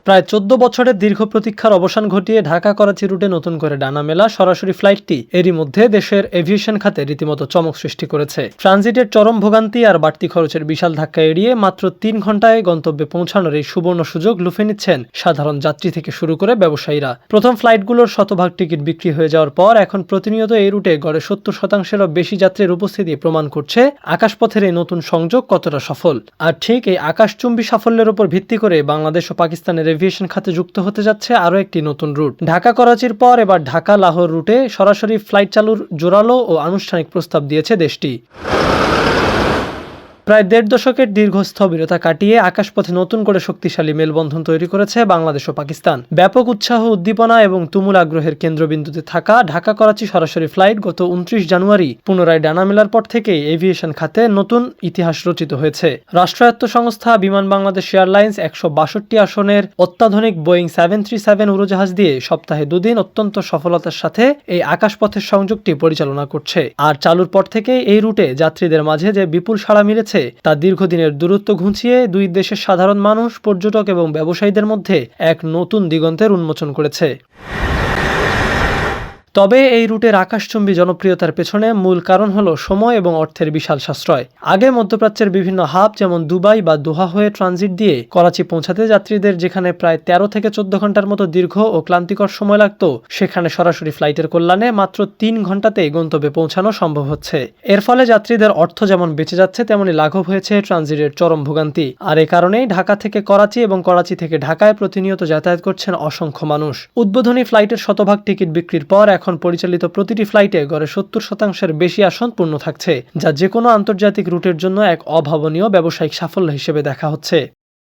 প্রায় ১৪ বছরের দীর্ঘ প্রতীক্ষার অবসান ঘটিয়ে ঢাকা করাচি রুটে নতুন করে ডানা মেলা সরাসরি ফ্লাইটটি এরই মধ্যে দেশের এভিয়েশন খাতে রীতিমতো চমক সৃষ্টি করেছে। ট্রানজিটের চরম ভোগান্তি আর বাড়তি খরচের বিশাল ধাক্কা এড়িয়ে মাত্র ৩ ঘন্টায় গন্তব্যে পৌঁছানোর এই সুবর্ণ সুযোগ লুফে নিচ্ছেন সাধারণ যাত্রী থেকে শুরু করে ব্যবসায়ীরা। প্রথম ফ্লাইটগুলোর শতভাগ টিকিট বিক্রি হয়ে যাওয়ার পর এখন প্রতিনিয়ত এই রুটে গড়ে ৭০%-এরও বেশি যাত্রীর উপস্থিতি প্রমাণ করছে আকাশপথের এই নতুন সংযোগ কতটা সফল। আর ঠিক এই আকাশচুম্বী সাফল্যের উপর ভিত্তি করে বাংলাদেশ ও পাকিস্তানের এভিয়েশন খাতে যুক্ত হতে যাচ্ছে আরও একটি নতুন রুট। ঢাকা করাচির পর এবার ঢাকা লাহোর রুটে সরাসরি ফ্লাইট চালুর জোরালো ও আনুষ্ঠানিক প্রস্তাব দিয়েছে দেশটি। প্রায় ১.৫ দশকের দীর্ঘ স্থবিরতা কাটিয়ে আকাশপথে নতুন করে শক্তিশালী মেলবন্ধন তৈরি করেছে বাংলাদেশ ও পাকিস্তান। ব্যাপক উৎসাহ, উদ্দীপনা এবং তুমুল আগ্রহের কেন্দ্রবিন্দুতে থাকা ঢাকা করাচি সরাসরি ফ্লাইট গত ২৯ জানুয়ারি পুনরায় ডানা মেলার পর থেকেই এভিয়েশন খাতে নতুন ইতিহাস রচিত হয়েছে। রাষ্ট্রায়ত্ত সংস্থা বিমান বাংলাদেশ এয়ারলাইন্স ১৬২ আসনের অত্যাধুনিক বোয়িং ৭৩৭ উড়োজাহাজ দিয়ে সপ্তাহে ২ দিন অত্যন্ত সফলতার সাথে এই আকাশপথের সংযোগটি পরিচালনা করছে। আর চালুর পর থেকে এই রুটে যাত্রীদের মাঝে যে বিপুল সাড়া মিলেছে তা দীর্ঘদিনের দূরত্ব ঘুচিয়ে দুই দেশের সাধারণ মানুষ, পর্যটক এবং ব্যবসায়ীদের মধ্যে এক নতুন দিগন্তের উন্মোচন করেছে। তবে এই রুটের আকাশচুম্বী জনপ্রিয়তার পেছনে মূল কারণ হলো সময় এবং অর্থের বিশাল সাশ্রয়। আগে মধ্যপ্রাচ্যের বিভিন্ন হাব যেমন দুবাই বা দোহা হয়ে ট্রানজিট দিয়ে করাচি পৌঁছাতে যাত্রীদের যেখানে প্রায় ১৩ থেকে ১৪ ঘন্টার মতো দীর্ঘ ও ক্লান্তিকর সময় লাগতো, সেখানে সরাসরি ফ্লাইটের কল্যাণে মাত্র ৩ ঘন্টাতেই গন্তব্যে পৌঁছানো সম্ভব হচ্ছে। এর ফলে যাত্রীদের অর্থ যেমন বেঁচে যাচ্ছে, তেমনি লাঘব হয়েছে ট্রানজিটের চরম ভোগান্তি। আর এ কারণেই ঢাকা থেকে করাচি এবং করাচি থেকে ঢাকায় প্রতিনিয়ত যাতায়াত করছেন অসংখ্য মানুষ। উদ্বোধনী ফ্লাইটের শতভাগ টিকিট বিক্রির পর এখন পরিচালিত প্রতিটি ফ্লাইটে গড়ে ৭০%-এর বেশি আসন পূর্ণ থাকছে, যা যেকোনো আন্তর্জাতিক রুটের জন্য এক অভাবনীয় ব্যবসায়িক সাফল্য হিসেবে দেখা হচ্ছে।